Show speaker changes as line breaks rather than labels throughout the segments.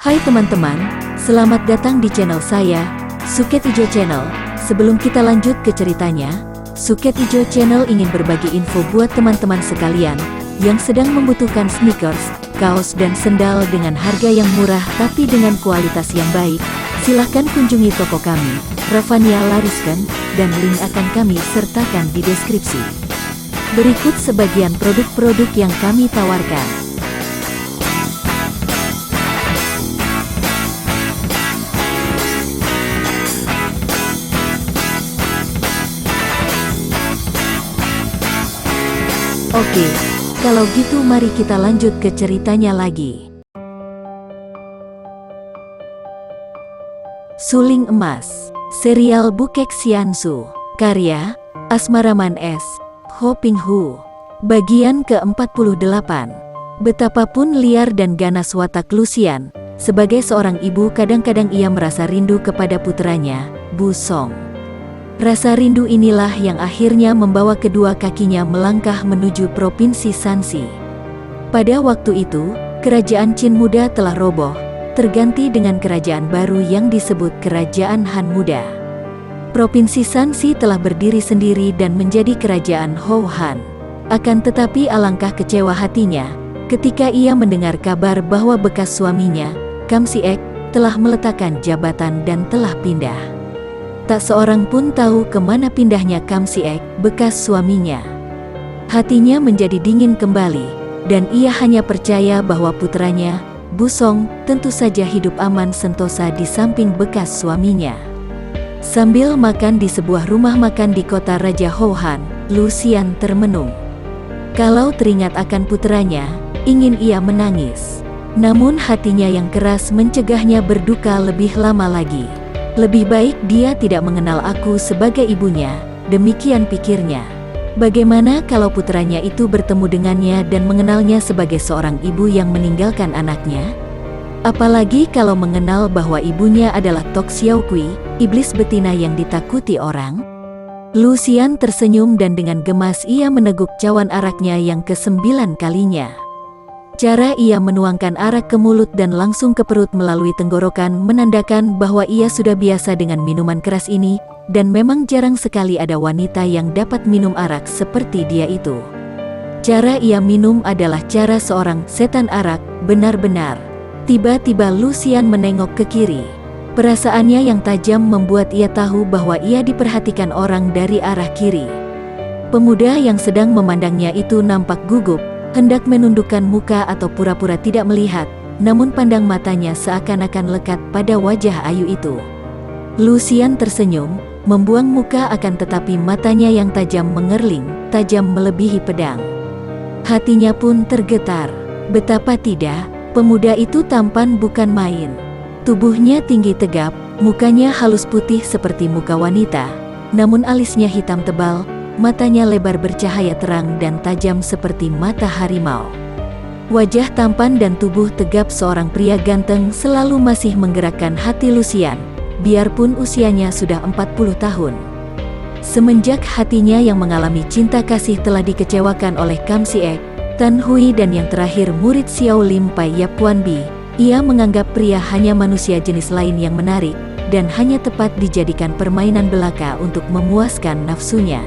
Hai teman-teman, selamat datang di channel saya, Suket Ijo Channel. Sebelum kita lanjut ke ceritanya, Suket Ijo Channel ingin berbagi info buat teman-teman sekalian yang sedang membutuhkan sneakers, kaos dan sendal dengan harga yang murah tapi dengan kualitas yang baik. Silahkan kunjungi toko kami, Ravania Lariskan, dan link akan kami sertakan di deskripsi. Berikut sebagian produk-produk yang kami tawarkan. Oke, kalau gitu mari kita lanjut ke ceritanya lagi. Suling Emas, serial Bukek Xiansu, karya Asmaraman S. Ho Ping Hu, bagian ke-48. Betapapun liar dan ganas watak Lucian, sebagai seorang ibu kadang-kadang ia merasa rindu kepada putranya, Bu Song. Rasa rindu inilah yang akhirnya membawa kedua kakinya melangkah menuju Provinsi Shanxi. Pada waktu itu, kerajaan Qin Muda telah roboh, terganti dengan kerajaan baru yang disebut Kerajaan Han Muda. Provinsi Shanxi telah berdiri sendiri dan menjadi kerajaan Hou Han. Akan tetapi alangkah kecewa hatinya, ketika ia mendengar kabar bahwa bekas suaminya, Kam Si-ek, telah meletakkan jabatan dan telah pindah. Tak seorang pun tahu kemana pindahnya Kam Si-ek, bekas suaminya. Hatinya menjadi dingin kembali, dan ia hanya percaya bahwa putranya, Bu Song, tentu saja hidup aman sentosa di samping bekas suaminya. Sambil makan di sebuah rumah makan di kota Raja Hou Han, Lucian termenung. Kalau teringat akan putranya, ingin ia menangis. Namun hatinya yang keras mencegahnya berduka lebih lama lagi. Lebih baik dia tidak mengenal aku sebagai ibunya, demikian pikirnya. Bagaimana kalau putranya itu bertemu dengannya dan mengenalnya sebagai seorang ibu yang meninggalkan anaknya? Apalagi kalau mengenal bahwa ibunya adalah Tok Xiao Kui, iblis betina yang ditakuti orang. Lucian tersenyum dan dengan gemas ia meneguk cawan araknya yang ke-9 kalinya. Cara ia menuangkan arak ke mulut dan langsung ke perut melalui tenggorokan menandakan bahwa ia sudah biasa dengan minuman keras ini, dan memang jarang sekali ada wanita yang dapat minum arak seperti dia itu. Cara ia minum adalah cara seorang setan arak, benar-benar. Tiba-tiba Lucian menengok ke kiri. Perasaannya yang tajam membuat ia tahu bahwa ia diperhatikan orang dari arah kiri. Pemuda yang sedang memandangnya itu nampak gugup, hendak menundukkan muka atau pura-pura tidak melihat, namun pandang matanya seakan-akan lekat pada wajah ayu itu. Lucian tersenyum, membuang muka akan tetapi matanya yang tajam mengerling, tajam melebihi pedang. Hatinya pun tergetar. Betapa tidak, pemuda itu tampan bukan main. Tubuhnya tinggi tegap, mukanya halus putih seperti muka wanita, namun alisnya hitam tebal, matanya lebar bercahaya terang dan tajam seperti mata harimau. Wajah tampan dan tubuh tegap seorang pria ganteng selalu masih menggerakkan hati Lucian, biarpun usianya sudah 40 tahun. Semenjak hatinya yang mengalami cinta kasih telah dikecewakan oleh Kam Si-ek, Tan Hui dan yang terakhir murid Xiao Lim Pai Yap Kuan Bi, ia menganggap pria hanya manusia jenis lain yang menarik, dan hanya tepat dijadikan permainan belaka untuk memuaskan nafsunya.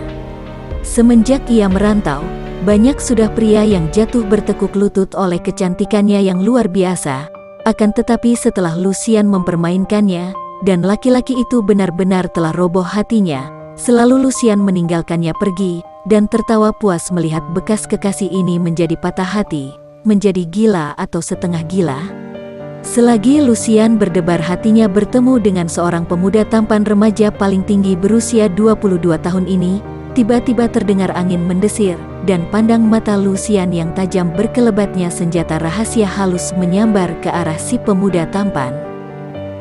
Semenjak ia merantau, banyak sudah pria yang jatuh bertekuk lutut oleh kecantikannya yang luar biasa. Akan tetapi setelah Lucian mempermainkannya, dan laki-laki itu benar-benar telah roboh hatinya, selalu Lucian meninggalkannya pergi, dan tertawa puas melihat bekas kekasih ini menjadi patah hati, menjadi gila atau setengah gila. Selagi Lucian berdebar hatinya bertemu dengan seorang pemuda tampan remaja paling tinggi berusia 22 tahun ini, tiba-tiba terdengar angin mendesir, dan pandang mata Lucian yang tajam berkelebatnya senjata rahasia halus menyambar ke arah si pemuda tampan.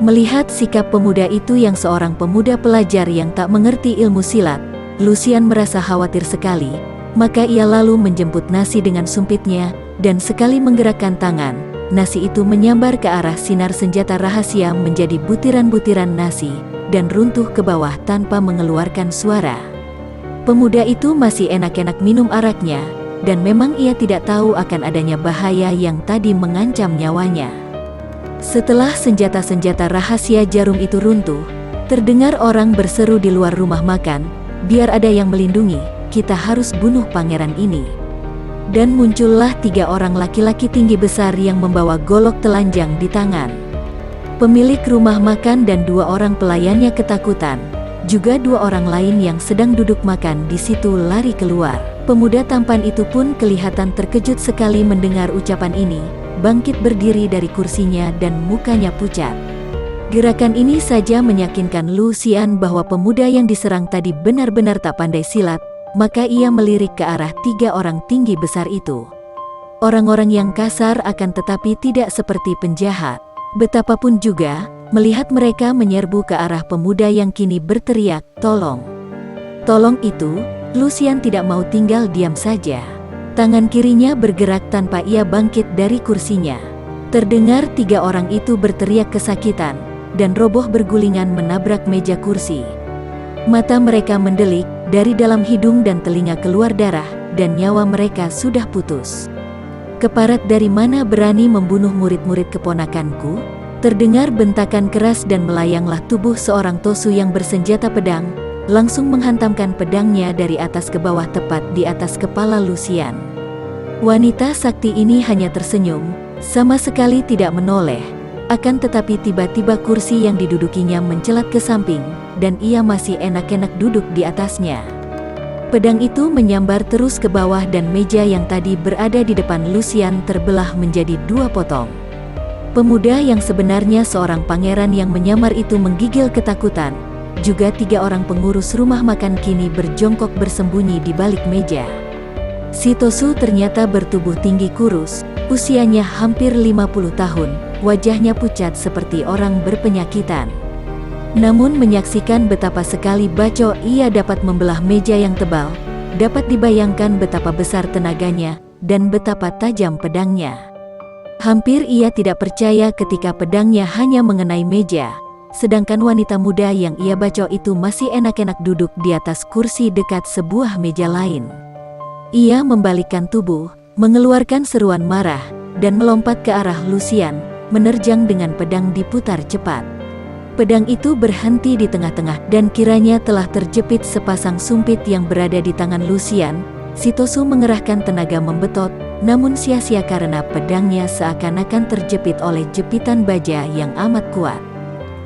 Melihat sikap pemuda itu yang seorang pemuda pelajar yang tak mengerti ilmu silat, Lucian merasa khawatir sekali, maka ia lalu menjemput nasi dengan sumpitnya, dan sekali menggerakkan tangan, nasi itu menyambar ke arah sinar senjata rahasia menjadi butiran-butiran nasi, dan runtuh ke bawah tanpa mengeluarkan suara. Pemuda itu masih enak-enak minum araknya, dan memang ia tidak tahu akan adanya bahaya yang tadi mengancam nyawanya. Setelah senjata-senjata rahasia jarum itu runtuh, terdengar orang berseru di luar rumah makan, "Biar ada yang melindungi, kita harus bunuh pangeran ini." Dan muncullah 3 orang laki-laki tinggi besar yang membawa golok telanjang di tangan. Pemilik rumah makan dan 2 orang pelayannya ketakutan. Juga 2 orang lain yang sedang duduk makan di situ lari keluar. Pemuda tampan itu pun kelihatan terkejut sekali mendengar ucapan ini, bangkit berdiri dari kursinya dan mukanya pucat. Gerakan ini saja meyakinkan Lucian bahwa pemuda yang diserang tadi benar-benar tak pandai silat, maka ia melirik ke arah 3 orang tinggi besar itu. Orang-orang yang kasar akan tetapi tidak seperti penjahat. Betapapun juga, melihat mereka menyerbu ke arah pemuda yang kini berteriak, "Tolong! Tolong!" itu, Lucian tidak mau tinggal diam saja. Tangan kirinya bergerak tanpa ia bangkit dari kursinya. Terdengar 3 orang itu berteriak kesakitan, dan roboh bergulingan menabrak meja kursi. Mata mereka mendelik, dari dalam hidung dan telinga keluar darah, dan nyawa mereka sudah putus. "Keparat dari mana berani membunuh murid-murid keponakanku?" Terdengar bentakan keras dan melayanglah tubuh seorang Tosu yang bersenjata pedang, langsung menghantamkan pedangnya dari atas ke bawah tepat di atas kepala Lucian. Wanita sakti ini hanya tersenyum, sama sekali tidak menoleh. Akan tetapi tiba-tiba kursi yang didudukinya mencelat ke samping, dan ia masih enak-enak duduk di atasnya. Pedang itu menyambar terus ke bawah dan meja yang tadi berada di depan Lucian terbelah menjadi 2 potong. Pemuda yang sebenarnya seorang pangeran yang menyamar itu menggigil ketakutan. Juga 3 orang pengurus rumah makan kini berjongkok bersembunyi di balik meja. Si Tosu ternyata bertubuh tinggi kurus, usianya hampir 50 tahun, wajahnya pucat seperti orang berpenyakitan. Namun menyaksikan betapa sekali bacok ia dapat membelah meja yang tebal, dapat dibayangkan betapa besar tenaganya, dan betapa tajam pedangnya. Hampir ia tidak percaya ketika pedangnya hanya mengenai meja, sedangkan wanita muda yang ia bacok itu masih enak-enak duduk di atas kursi dekat sebuah meja lain. Ia membalikkan tubuh, mengeluarkan seruan marah, dan melompat ke arah Lucian, menerjang dengan pedang diputar cepat. Pedang itu berhenti di tengah-tengah dan kiranya telah terjepit sepasang sumpit yang berada di tangan Lucian. Si Tosu mengerahkan tenaga membetot, namun sia-sia karena pedangnya seakan-akan terjepit oleh jepitan baja yang amat kuat.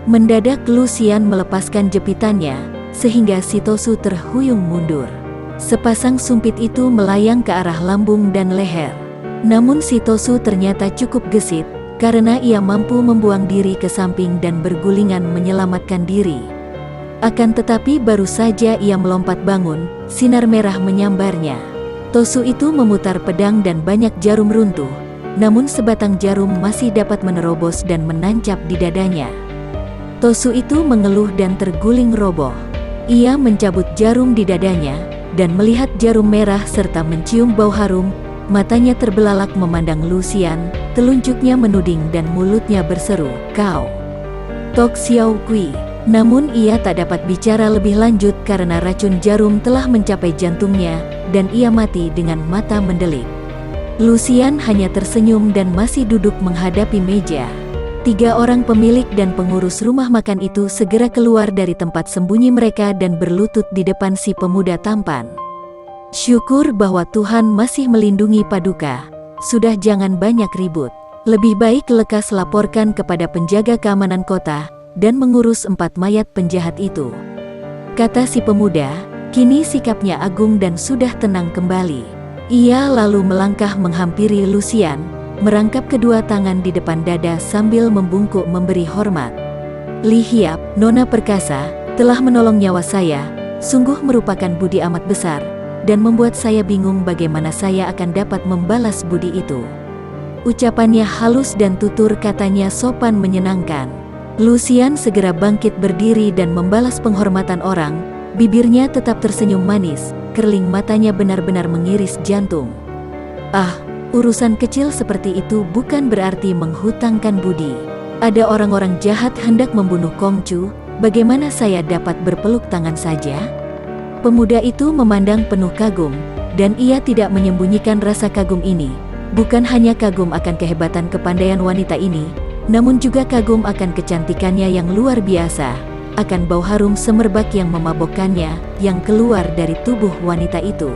Mendadak Lucian melepaskan jepitannya, sehingga si Tosu terhuyung mundur. Sepasang sumpit itu melayang ke arah lambung dan leher. Namun si Tosu ternyata cukup gesit, karena ia mampu membuang diri ke samping dan bergulingan menyelamatkan diri. Akan tetapi baru saja ia melompat bangun, sinar merah menyambarnya. Tosu itu memutar pedang dan banyak jarum runtuh, namun sebatang jarum masih dapat menerobos dan menancap di dadanya. Tosu itu mengeluh dan terguling roboh. Ia mencabut jarum di dadanya, dan melihat jarum merah serta mencium bau harum, matanya terbelalak memandang Lucian, telunjuknya menuding dan mulutnya berseru, "Kau, Tok Xiao Kui." Namun ia tak dapat bicara lebih lanjut karena racun jarum telah mencapai jantungnya, dan ia mati dengan mata mendelik. Lucian hanya tersenyum dan masih duduk menghadapi meja. 3 orang pemilik dan pengurus rumah makan itu segera keluar dari tempat sembunyi mereka dan berlutut di depan si pemuda tampan. "Syukur bahwa Tuhan masih melindungi Paduka. Sudah jangan banyak ribut. Lebih baik lekas laporkan kepada penjaga keamanan kota, dan mengurus 4 mayat penjahat itu," kata si pemuda. Kini sikapnya agung dan sudah tenang kembali. Ia lalu melangkah menghampiri Lucian, merangkap kedua tangan di depan dada sambil membungkuk memberi hormat. "Li Hiap, Nona perkasa, telah menolong nyawa saya, sungguh merupakan budi amat besar, dan membuat saya bingung bagaimana saya akan dapat membalas budi itu." Ucapannya halus dan tutur katanya sopan menyenangkan. Lucian segera bangkit berdiri dan membalas penghormatan orang, bibirnya tetap tersenyum manis, kerling matanya benar-benar mengiris jantung. "Ah, urusan kecil seperti itu bukan berarti menghutangkan budi. Ada orang-orang jahat hendak membunuh Kongcu, bagaimana saya dapat berpeluk tangan saja?" Pemuda itu memandang penuh kagum, dan ia tidak menyembunyikan rasa kagum ini. Bukan hanya kagum akan kehebatan kepandaian wanita ini, namun juga kagum akan kecantikannya yang luar biasa, akan bau harum semerbak yang memabokkannya yang keluar dari tubuh wanita itu.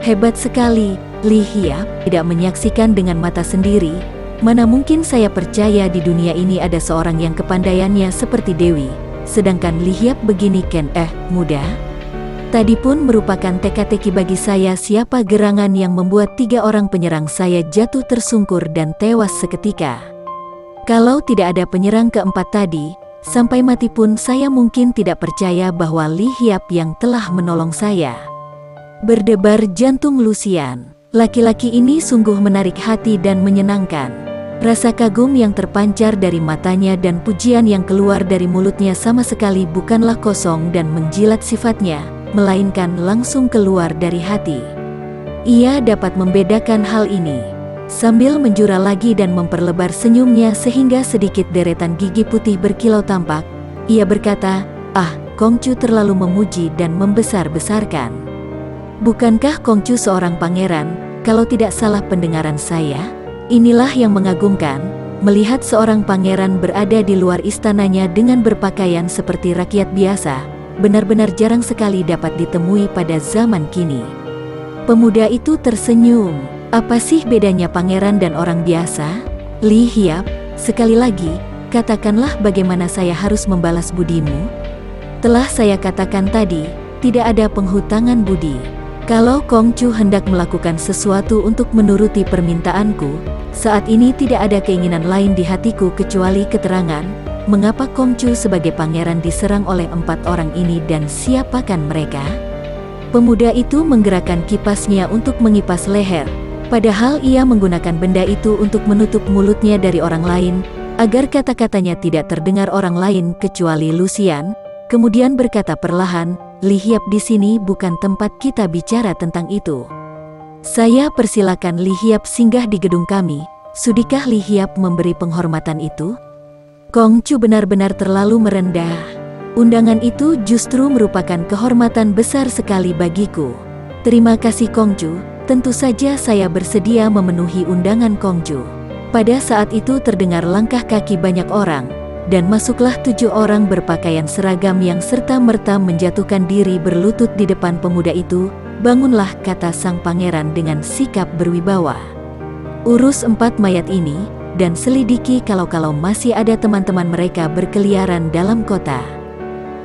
Hebat sekali, Li Hiap tidak menyaksikan dengan mata sendiri. Mana mungkin saya percaya di dunia ini ada seorang yang kepandaiannya seperti Dewi, sedangkan Li Hiap begini muda. Tadi pun merupakan teka-teki bagi saya siapa gerangan yang membuat 3 orang penyerang saya jatuh tersungkur dan tewas seketika. Kalau tidak ada penyerang keempat tadi, sampai mati pun saya mungkin tidak percaya bahwa Li Hiap yang telah menolong saya. Berdebar jantung Lucian. Laki-laki ini sungguh menarik hati dan menyenangkan. Rasa kagum yang terpancar dari matanya dan pujian yang keluar dari mulutnya sama sekali bukanlah kosong dan menjilat sifatnya, melainkan langsung keluar dari hati. Ia dapat membedakan hal ini. Sambil menjura lagi dan memperlebar senyumnya sehingga sedikit deretan gigi putih berkilau tampak, ia berkata, Kongcu terlalu memuji dan membesar-besarkan. Bukankah Kongcu seorang pangeran, kalau tidak salah pendengaran saya? Inilah yang mengagumkan, melihat seorang pangeran berada di luar istananya dengan berpakaian seperti rakyat biasa, benar-benar jarang sekali dapat ditemui pada zaman kini. Pemuda itu tersenyum. Apa sih bedanya pangeran dan orang biasa? Li Hiap, sekali lagi, katakanlah bagaimana saya harus membalas budimu? Telah saya katakan tadi, tidak ada penghutangan budi. Kalau Kongcu hendak melakukan sesuatu untuk menuruti permintaanku, saat ini tidak ada keinginan lain di hatiku kecuali keterangan, mengapa Kongcu sebagai pangeran diserang oleh 4 orang ini dan siapakan mereka? Pemuda itu menggerakkan kipasnya untuk mengipas leher, padahal ia menggunakan benda itu untuk menutup mulutnya dari orang lain, agar kata-katanya tidak terdengar orang lain kecuali Lucian, kemudian berkata perlahan, Li Hiap di sini bukan tempat kita bicara tentang itu. Saya persilakan Li Hiap singgah di gedung kami. Sudikah Li Hiap memberi penghormatan itu? Kongcu benar-benar terlalu merendah. Undangan itu justru merupakan kehormatan besar sekali bagiku. Terima kasih Kongcu, tentu saja saya bersedia memenuhi undangan Kongcu. Pada saat itu terdengar langkah kaki banyak orang, dan masuklah 7 orang berpakaian seragam yang serta-merta menjatuhkan diri berlutut di depan pemuda itu. Bangunlah, kata sang pangeran dengan sikap berwibawa. Urus 4 mayat ini, dan selidiki kalau-kalau masih ada teman-teman mereka berkeliaran dalam kota.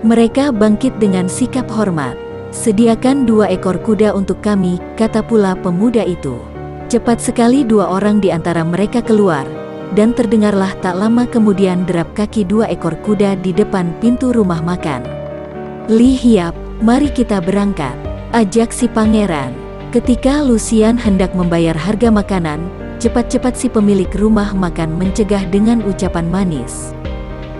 Mereka bangkit dengan sikap hormat. Sediakan 2 ekor kuda untuk kami, kata pula pemuda itu. Cepat sekali 2 orang di antara mereka keluar, dan terdengarlah tak lama kemudian derap kaki 2 ekor kuda di depan pintu rumah makan. Li Hiap, mari kita berangkat, ajak si pangeran. Ketika Lucian hendak membayar harga makanan, cepat-cepat si pemilik rumah makan mencegah dengan ucapan manis.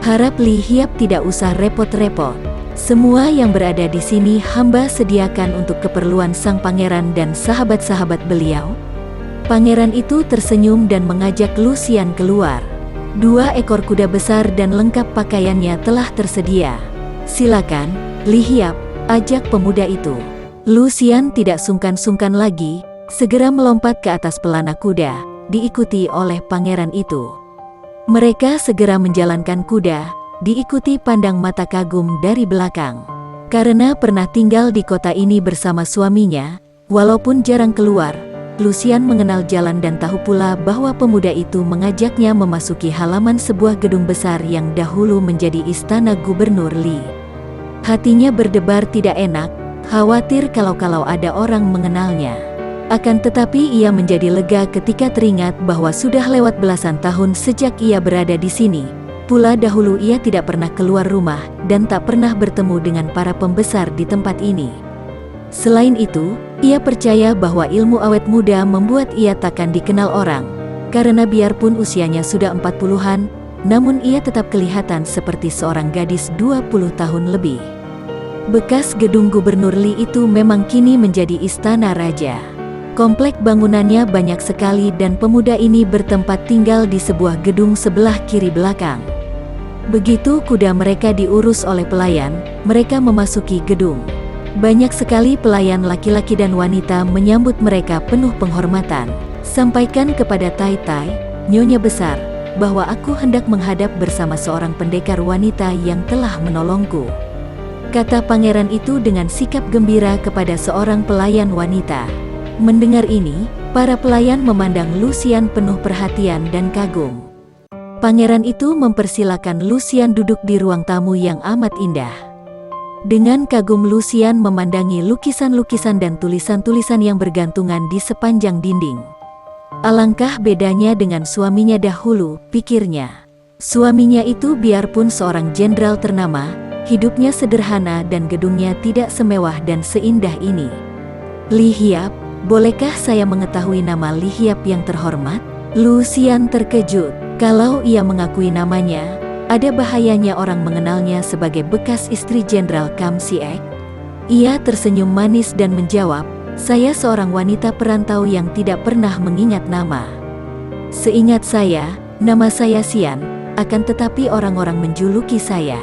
Harap Li Hiap tidak usah repot-repot. Semua yang berada di sini hamba sediakan untuk keperluan sang pangeran dan sahabat-sahabat beliau. Pangeran itu tersenyum dan mengajak Lucian keluar. 2 ekor kuda besar dan lengkap pakaiannya telah tersedia. Silakan, Li Hiap, ajak pemuda itu. Lucian tidak sungkan-sungkan lagi, segera melompat ke atas pelana kuda, diikuti oleh pangeran itu. Mereka segera menjalankan kuda, diikuti pandang mata kagum dari belakang. Karena pernah tinggal di kota ini bersama suaminya, walaupun jarang keluar, Lucian mengenal jalan dan tahu pula bahwa pemuda itu mengajaknya memasuki halaman sebuah gedung besar yang dahulu menjadi istana Gubernur Li. Hatinya berdebar tidak enak, khawatir kalau-kalau ada orang mengenalnya. Akan tetapi ia menjadi lega ketika teringat bahwa sudah lewat belasan tahun sejak ia berada di sini. Pula dahulu ia tidak pernah keluar rumah dan tak pernah bertemu dengan para pembesar di tempat ini. Selain itu, ia percaya bahwa ilmu awet muda membuat ia takkan dikenal orang, karena biarpun usianya sudah 40-an, namun ia tetap kelihatan seperti seorang gadis 20 tahun lebih. Bekas gedung Gubernur Li itu memang kini menjadi istana raja. Komplek bangunannya banyak sekali dan pemuda ini bertempat tinggal di sebuah gedung sebelah kiri belakang. Begitu kuda mereka diurus oleh pelayan, mereka memasuki gedung. Banyak sekali pelayan laki-laki dan wanita menyambut mereka penuh penghormatan. Sampaikan kepada Tai Tai, Nyonya Besar, bahwa aku hendak menghadap bersama seorang pendekar wanita yang telah menolongku," kata pangeran itu dengan sikap gembira kepada seorang pelayan wanita. Mendengar ini, para pelayan memandang Lucian penuh perhatian dan kagum. Pangeran itu mempersilakan Lucian duduk di ruang tamu yang amat indah. Dengan kagum Lucian memandangi lukisan-lukisan dan tulisan-tulisan yang bergantungan di sepanjang dinding. Alangkah bedanya dengan suaminya dahulu, pikirnya. Suaminya itu biarpun seorang jenderal ternama, hidupnya sederhana dan gedungnya tidak semewah dan seindah ini. "Li Hiap, bolehkah saya mengetahui nama Li Hiap yang terhormat?" Lucian terkejut. Kalau ia mengakui namanya, ada bahayanya orang mengenalnya sebagai bekas istri Jenderal Kam Siek. Ia tersenyum manis dan menjawab, "Saya seorang wanita perantau yang tidak pernah mengingat nama. Seingat saya, nama saya Sian, akan tetapi orang-orang menjuluki saya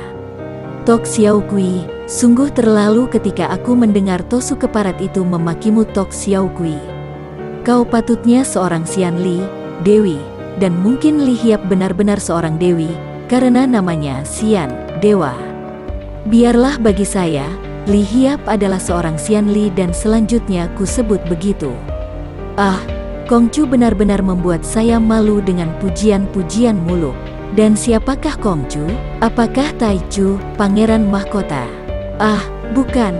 Tok Xiao Kui. Sungguh terlalu ketika aku mendengar Tosu Keparat itu memakimu Tok Xiao Kui. Kau patutnya seorang Sian Li, Dewi, dan mungkin Li Hiap benar-benar seorang Dewi, karena namanya Sian, Dewa. Biarlah bagi saya, Li Hiap adalah seorang Sian Li dan selanjutnya ku sebut begitu." "Ah, Kongcu benar-benar membuat saya malu dengan pujian-pujian muluk. Dan siapakah Kongcu? Apakah Taichu, pangeran mahkota?" "Ah, bukan.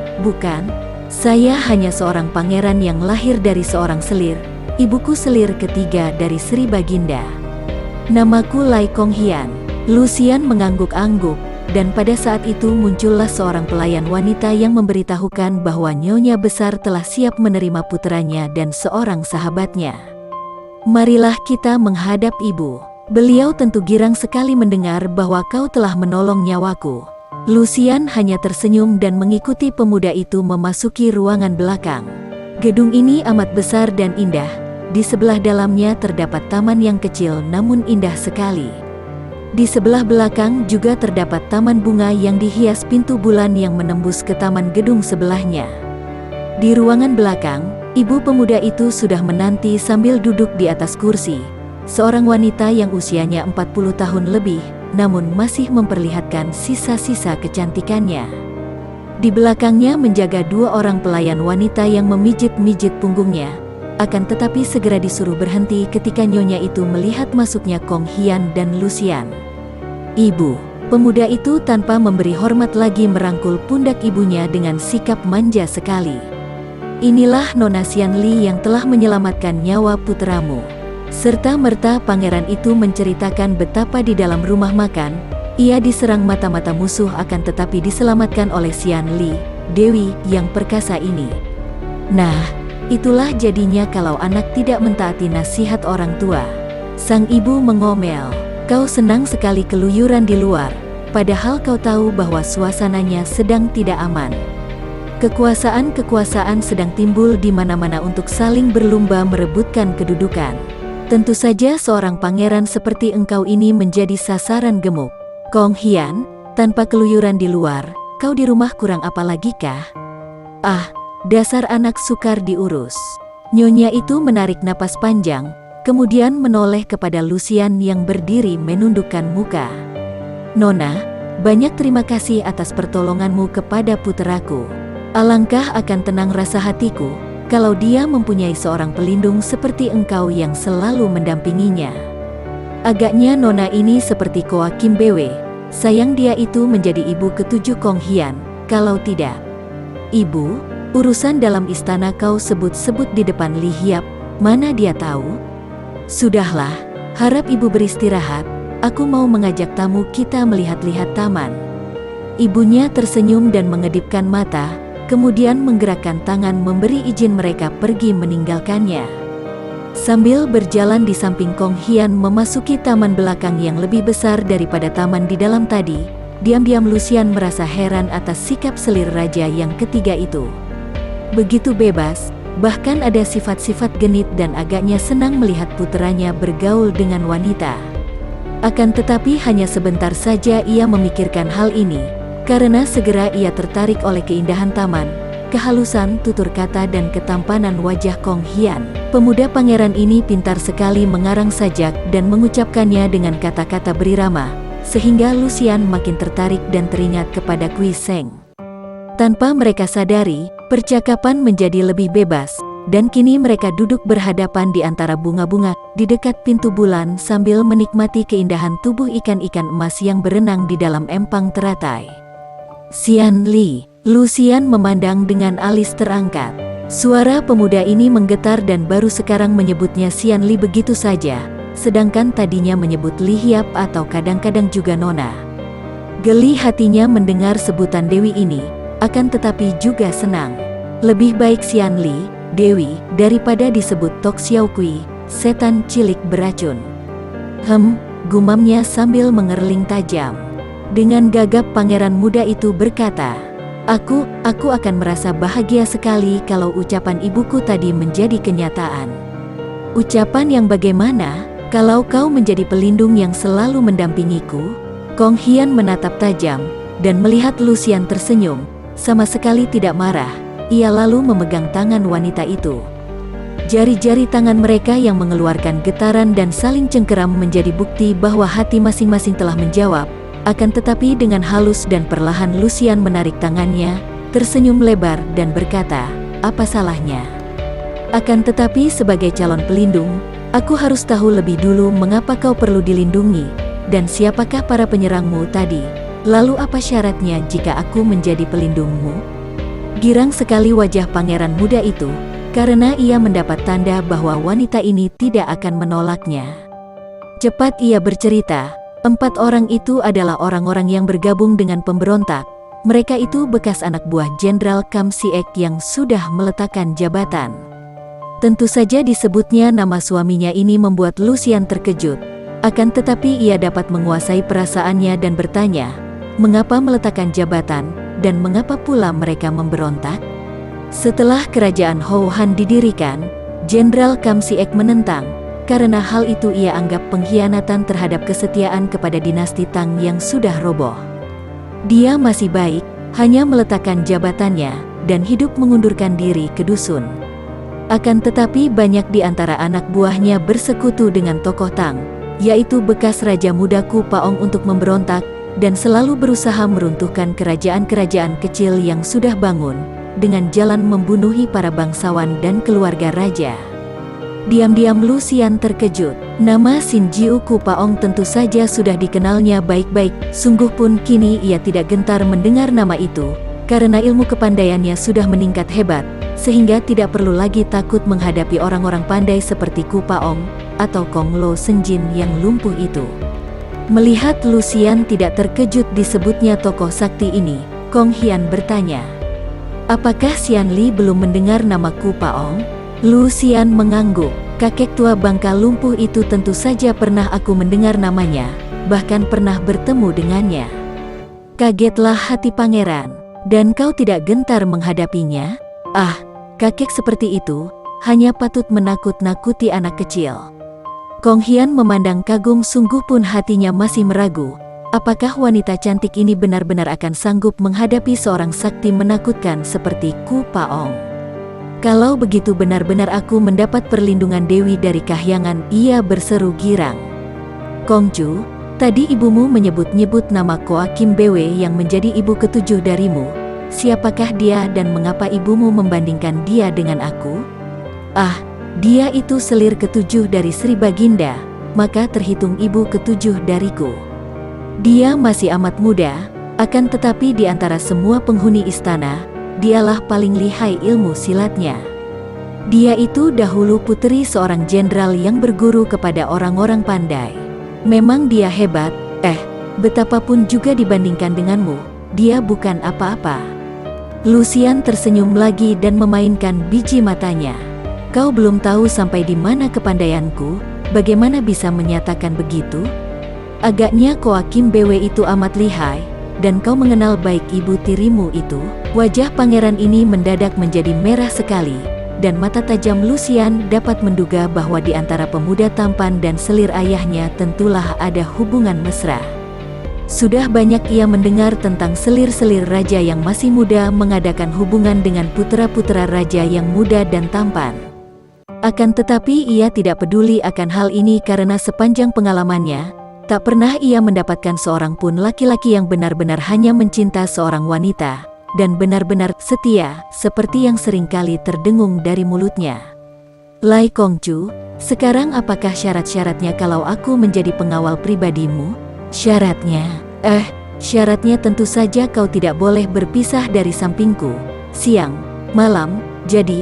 Saya hanya seorang pangeran yang lahir dari seorang selir. Ibuku selir ketiga dari Sri Baginda. Namaku Lai Kong Hian." Lucian mengangguk-angguk, dan pada saat itu muncullah seorang pelayan wanita yang memberitahukan bahwa nyonya besar telah siap menerima puteranya dan seorang sahabatnya. "Marilah kita menghadap ibu. Beliau tentu girang sekali mendengar bahwa kau telah menolong nyawaku." Lucian hanya tersenyum dan mengikuti pemuda itu memasuki ruangan belakang. Gedung ini amat besar dan indah. Di sebelah dalamnya terdapat taman yang kecil namun indah sekali. Di sebelah belakang juga terdapat taman bunga yang dihias pintu bulan yang menembus ke taman gedung sebelahnya. Di ruangan belakang, ibu pemuda itu sudah menanti sambil duduk di atas kursi. Seorang wanita yang usianya 40 tahun lebih, namun masih memperlihatkan sisa-sisa kecantikannya. Di belakangnya menjaga dua orang pelayan wanita yang memijit-mijit punggungnya, akan tetapi segera disuruh berhenti ketika nyonya itu melihat masuknya Kong Hian dan Lucian. "Ibu," pemuda itu tanpa memberi hormat lagi merangkul pundak ibunya dengan sikap manja sekali. "Inilah Nona Sian Li yang telah menyelamatkan nyawa putramu." Serta-merta pangeran itu menceritakan betapa di dalam rumah makan, ia diserang mata-mata musuh akan tetapi diselamatkan oleh Sian Li, Dewi yang perkasa ini. "Nah, itulah jadinya kalau anak tidak mentaati nasihat orang tua." Sang ibu mengomel, "Kau senang sekali keluyuran di luar, padahal kau tahu bahwa suasananya sedang tidak aman. Kekuasaan-kekuasaan sedang timbul di mana-mana untuk saling berlumba merebutkan kedudukan. Tentu saja seorang pangeran seperti engkau ini menjadi sasaran gemuk. Kong Hian, tanpa keluyuran di luar, kau di rumah kurang apa lagi kah? Ah, dasar anak sukar diurus." Nyonya itu menarik napas panjang, kemudian menoleh kepada Lucian yang berdiri menundukkan muka. "Nona, banyak terima kasih atas pertolonganmu kepada puteraku. Alangkah akan tenang rasa hatiku kalau dia mempunyai seorang pelindung seperti engkau yang selalu mendampinginya." Agaknya nona ini seperti Koa Kim Bwe, sayang dia itu menjadi ibu ketujuh Kong Hian, kalau tidak. "Ibu, urusan dalam istana kau sebut-sebut di depan Li Hiap, mana dia tahu?" "Sudahlah, harap ibu beristirahat, aku mau mengajak tamu kita melihat-lihat taman." Ibunya tersenyum dan mengedipkan mata, kemudian menggerakkan tangan memberi izin mereka pergi meninggalkannya. Sambil berjalan di samping Kong Hian memasuki taman belakang yang lebih besar daripada taman di dalam tadi, diam-diam Lucian merasa heran atas sikap selir raja yang ketiga itu. Begitu bebas, bahkan ada sifat-sifat genit dan agaknya senang melihat puteranya bergaul dengan wanita. Akan tetapi hanya sebentar saja ia memikirkan hal ini, karena segera ia tertarik oleh keindahan taman, kehalusan tutur kata dan ketampanan wajah Kong Hian. Pemuda pangeran ini pintar sekali mengarang sajak dan mengucapkannya dengan kata-kata berirama, sehingga Lucian makin tertarik dan teringat kepada Kui Seng. Tanpa mereka sadari, percakapan menjadi lebih bebas, dan kini mereka duduk berhadapan di antara bunga-bunga di dekat pintu bulan sambil menikmati keindahan tubuh ikan-ikan emas yang berenang di dalam empang teratai. Xian Li. Lucian memandang dengan alis terangkat. Suara pemuda ini menggetar dan baru sekarang menyebutnya Xian Li begitu saja, sedangkan tadinya menyebut Li Hiap atau kadang-kadang juga Nona. Geli hatinya mendengar sebutan Dewi ini, akan tetapi juga senang. Lebih baik Xian Li, Dewi, daripada disebut Tok Xiao Kui, setan cilik beracun. Gumamnya sambil mengerling tajam. Dengan gagap pangeran muda itu berkata, Aku akan merasa bahagia sekali kalau ucapan ibuku tadi menjadi kenyataan. Ucapan yang bagaimana, kalau kau menjadi pelindung yang selalu mendampingiku? Kong Hian menatap tajam, dan melihat Lucian tersenyum, sama sekali tidak marah. Ia lalu memegang tangan wanita itu. Jari-jari tangan mereka yang mengeluarkan getaran dan saling cengkeram menjadi bukti bahwa hati masing-masing telah menjawab. Akan tetapi dengan halus dan perlahan Lucian menarik tangannya, tersenyum lebar dan berkata, apa salahnya? Akan tetapi sebagai calon pelindung, aku harus tahu lebih dulu mengapa kau perlu dilindungi, dan siapakah para penyerangmu tadi. Lalu apa syaratnya jika aku menjadi pelindungmu? Girang sekali wajah pangeran muda itu, karena ia mendapat tanda bahwa wanita ini tidak akan menolaknya. Cepat ia bercerita. 4 orang itu adalah orang-orang yang bergabung dengan pemberontak. Mereka itu bekas anak buah Jenderal Kam Siek yang sudah meletakkan jabatan. Tentu saja disebutnya nama suaminya ini membuat Lucian terkejut. Akan tetapi ia dapat menguasai perasaannya dan bertanya, mengapa meletakkan jabatan, dan mengapa pula mereka memberontak? Setelah kerajaan Hou Han didirikan, Jenderal Kam Siek menentang. Karena hal itu ia anggap pengkhianatan terhadap kesetiaan kepada dinasti Tang yang sudah roboh. Dia masih baik, hanya meletakkan jabatannya, dan hidup mengundurkan diri ke dusun. Akan tetapi banyak di antara anak buahnya bersekutu dengan tokoh Tang, yaitu bekas Raja Muda Ku Paong untuk memberontak, dan selalu berusaha meruntuhkan kerajaan-kerajaan kecil yang sudah bangun, dengan jalan membunuhi para bangsawan dan keluarga raja. Diam-diam Lucian terkejut. Nama Sin Jiu Ku Paong tentu saja sudah dikenalnya baik-baik, sungguh pun kini ia tidak gentar mendengar nama itu, karena ilmu kepandaiannya sudah meningkat hebat, sehingga tidak perlu lagi takut menghadapi orang-orang pandai seperti Ku Paong, atau Kong Lo Senjin yang lumpuh itu. Melihat Lucian tidak terkejut disebutnya tokoh sakti ini, Kong Hian bertanya, apakah Xian Li belum mendengar nama Ku Paong? Lucian mengangguk. Kakek tua bangka lumpuh itu tentu saja pernah aku mendengar namanya, bahkan pernah bertemu dengannya. Kagetlah hati pangeran. Dan kau tidak gentar menghadapinya? Kakek seperti itu, hanya patut menakut-nakuti anak kecil. Kong Hian memandang kagum sungguh pun hatinya masih meragu. Apakah wanita cantik ini benar-benar akan sanggup menghadapi seorang sakti menakutkan seperti Ku Paong? Kalau begitu benar-benar aku mendapat perlindungan Dewi dari kahyangan, ia berseru girang. Kongcu, tadi ibumu menyebut-nyebut nama Koa Kim Bwe yang menjadi ibu ketujuh darimu. Siapakah dia dan mengapa ibumu membandingkan dia dengan aku? Dia itu selir ketujuh dari Sri Baginda, maka terhitung ibu ketujuh dariku. Dia masih amat muda, akan tetapi di antara semua penghuni istana, dialah paling lihai ilmu silatnya. Dia itu dahulu putri seorang jenderal yang berguru kepada orang-orang pandai. Memang dia hebat, betapapun juga dibandingkan denganmu, dia bukan apa-apa. Lucian tersenyum lagi dan memainkan biji matanya. Kau belum tahu sampai di mana kepandaianku, bagaimana bisa menyatakan begitu? Agaknya Koa Kim Bwe itu amat lihai, dan kau mengenal baik ibu tirimu itu. Wajah pangeran ini mendadak menjadi merah sekali, dan mata tajam Lucian dapat menduga bahwa di antara pemuda tampan dan selir ayahnya tentulah ada hubungan mesra. Sudah banyak ia mendengar tentang selir-selir raja yang masih muda mengadakan hubungan dengan putra-putra raja yang muda dan tampan. Akan tetapi ia tidak peduli akan hal ini karena sepanjang pengalamannya, tak pernah ia mendapatkan seorang pun laki-laki yang benar-benar hanya mencinta seorang wanita, dan benar-benar setia, seperti yang seringkali terdengung dari mulutnya. Lai Kongcu, sekarang apakah syarat-syaratnya kalau aku menjadi pengawal pribadimu? Syaratnya? Syaratnya tentu saja kau tidak boleh berpisah dari sampingku, siang, malam, jadi,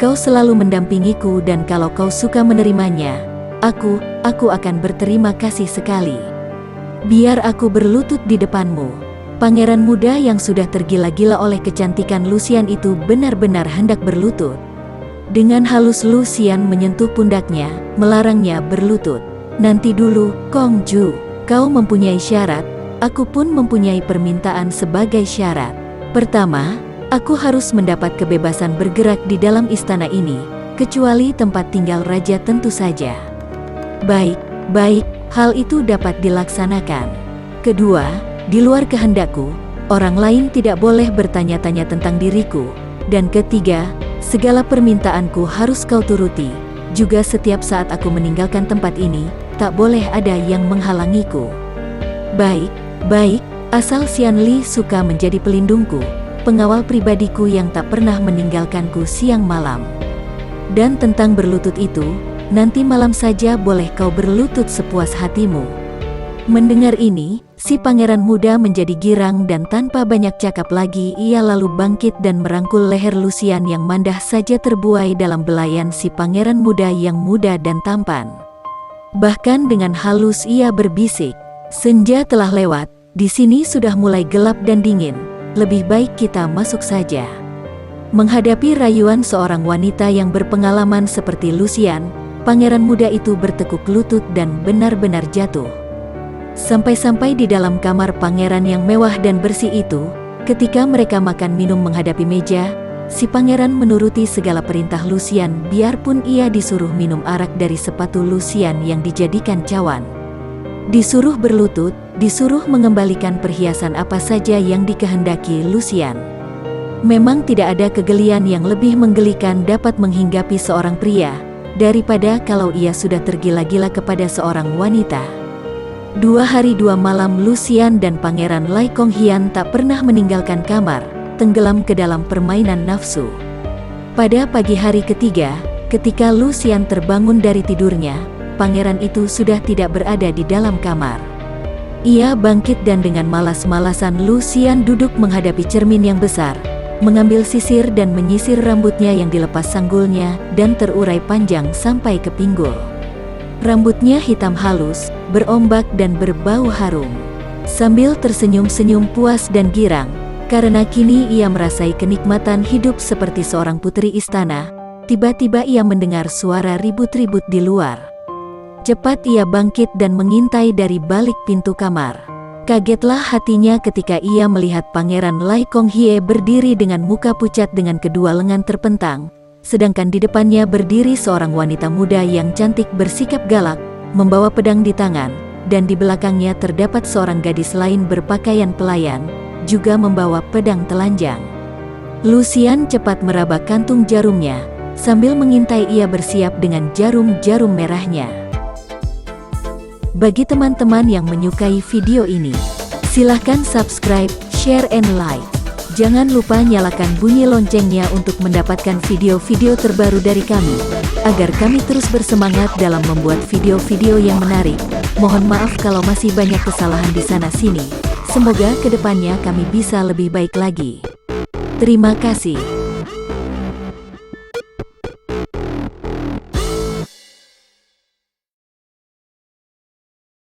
kau selalu mendampingiku dan kalau kau suka menerimanya, aku akan berterima kasih sekali. Biar aku berlutut di depanmu. Pangeran muda yang sudah tergila-gila oleh kecantikan Lucian itu benar-benar hendak berlutut. Dengan halus Lucian menyentuh pundaknya, melarangnya berlutut. Nanti dulu, Kongju. Kau mempunyai syarat, aku pun mempunyai permintaan sebagai syarat. Pertama, aku harus mendapat kebebasan bergerak di dalam istana ini, kecuali tempat tinggal raja tentu saja. Baik, hal itu dapat dilaksanakan. Kedua, di luar kehendakku, orang lain tidak boleh bertanya-tanya tentang diriku. Dan ketiga, segala permintaanku harus kau turuti. Juga setiap saat aku meninggalkan tempat ini, tak boleh ada yang menghalangiku. Baik, asal Xian Li suka menjadi pelindungku, pengawal pribadiku yang tak pernah meninggalkanku siang malam. Dan tentang berlutut itu, nanti malam saja boleh kau berlutut sepuas hatimu. Mendengar ini, si pangeran muda menjadi girang dan tanpa banyak cakap lagi ia lalu bangkit dan merangkul leher Lucian yang mandah saja terbuai dalam belayan si pangeran muda yang muda dan tampan. Bahkan dengan halus ia berbisik, senja telah lewat, di sini sudah mulai gelap dan dingin, lebih baik kita masuk saja. Menghadapi rayuan seorang wanita yang berpengalaman seperti Lucian, pangeran muda itu bertekuk lutut dan benar-benar jatuh. Sampai-sampai di dalam kamar pangeran yang mewah dan bersih itu, ketika mereka makan minum menghadapi meja, si pangeran menuruti segala perintah Lucian biarpun ia disuruh minum arak dari sepatu Lucian yang dijadikan cawan. Disuruh berlutut, disuruh mengembalikan perhiasan apa saja yang dikehendaki Lucian. Memang tidak ada kegelian yang lebih menggelikan dapat menghinggapi seorang pria, daripada kalau ia sudah tergila-gila kepada seorang wanita. 2 hari 2 malam Lucian dan Pangeran Lai Konghian tak pernah meninggalkan kamar, tenggelam ke dalam permainan nafsu. Pada pagi hari ketiga, ketika Lucian terbangun dari tidurnya, pangeran itu sudah tidak berada di dalam kamar. Ia bangkit dan dengan malas-malasan Lucian duduk menghadapi cermin yang besar, mengambil sisir dan menyisir rambutnya yang dilepas sanggulnya dan terurai panjang sampai ke pinggul. Rambutnya hitam halus, berombak dan berbau harum. Sambil tersenyum-senyum puas dan girang, karena kini ia merasai kenikmatan hidup seperti seorang putri istana, tiba-tiba ia mendengar suara ribut-ribut di luar. Cepat ia bangkit dan mengintai dari balik pintu kamar. Kagetlah hatinya ketika ia melihat Pangeran Lai Konghie berdiri dengan muka pucat dengan kedua lengan terpentang, sedangkan di depannya berdiri seorang wanita muda yang cantik bersikap galak, membawa pedang di tangan, dan di belakangnya terdapat seorang gadis lain berpakaian pelayan, juga membawa pedang telanjang. Lucian cepat meraba kantung jarumnya, sambil mengintai ia bersiap dengan jarum-jarum merahnya. Bagi teman-teman yang menyukai video ini, silahkan subscribe, share, and like. Jangan lupa nyalakan bunyi loncengnya untuk mendapatkan video-video terbaru dari kami, agar kami terus bersemangat dalam membuat video-video yang menarik. Mohon maaf kalau masih banyak kesalahan di sana-sini. Semoga kedepannya kami bisa lebih baik lagi. Terima kasih.